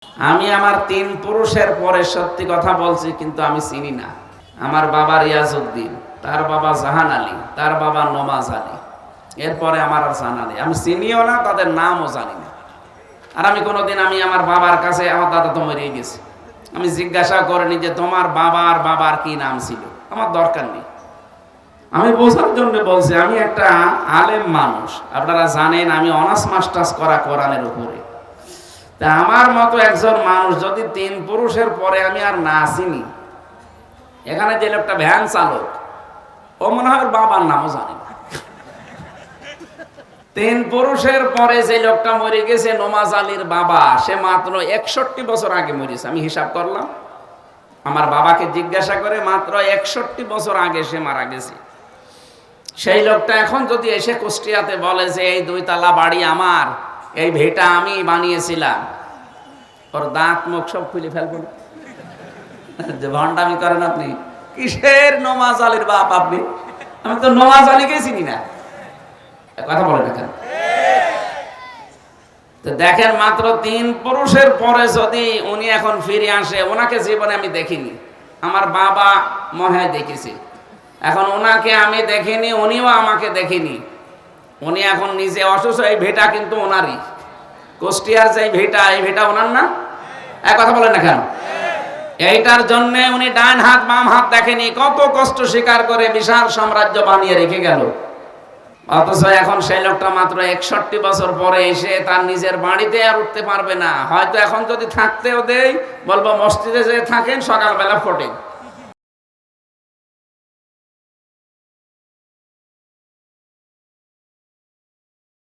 আমি আমার তিন পুরুষের পরে সত্যি কথা বলছি, কিন্তু আমি চিনি না। আমার বাবা রিয়াজউদ্দিন, তার বাবা জাহান আলী, তার বাবা নমাজ আলী, এরপরে আমার আর জানা নেই। আমি চিনিও না, তাদের নামও জানি না। আর আমি কোনোদিন আমার বাবার কাছে, আমার দাদা তো মরে গেছে, আমি জিজ্ঞাসা করিনি যে তোমার বাবার কি নাম ছিল। আমার দরকার নেই। আমি বোঝার জন্য বলছি, আমি একটা আলেম মানুষ। আপনারা জানেন আমি অনার্স মাস্টার্স করা কোরআনের উপরে। তা আমার মতো একজন মানুষ যদি তিন পুরুষের পরে আমি আর না চিনি, এখানে যে লোকটা ভ্যান চালক, ও মনে হয় বাবার নামও জানি না। তিন পুরুষের পরে যে লোকটা মরে গেছে, নমাজ আলীর বাবা, সে মাত্র 61 বছর আগে মরেছে। আমি হিসাব করলাম, আমার বাবাকে জিজ্ঞাসা করে মাত্র 61 বছর আগে সে মারা গেছে। সেই লোকটা এখন যদি এসে কুষ্টিয়াতে বলে যে এই 2 তলা বাড়ি আমার, এই ভিটা আমি বানিয়েছিলাম, ওর দাঁত মুখ সব খুলে ফেলবো না। যে ভণ্ডামি করেন আপনি, কিসের নমাজ আলীর বাপ আপনি? আমি তো নমাজ আলীকে চিনি না। কথা বলে না কেন? তো দেখেন, মাত্র 3 পুরুষের পরে যদি উনি এখন ফিরে আসে, ওনাকে জীবনে আমি দেখিনি। আমার বাবা মনে হয় দেখেছি, এখন ওনাকে আমি দেখিনি, উনিও আমাকে দেখিনি। উনি এখন নিজে অসুস্থ। এই ভিটা কিন্তু ওনারই, কুষ্টিয়ার যে ভিটা, এই ভিটা ওনার না? এক কথা বলেন না কেন? এইটার জন্য উনি ডান হাত বাম হাত দেখেনি, কত কষ্ট স্বীকার করে বিশাল সাম্রাজ্য বানিয়ে রেখে গেল। অথচ এখন সেই লোকটা মাত্র 61 বছর পরে এসে তার নিজের বাড়িতে আর উঠতে পারবে না। হয়তো এখন যদি থাকতেও দেই, বলবো মসজিদে যে থাকেন, সকালবেলা ফোটেন।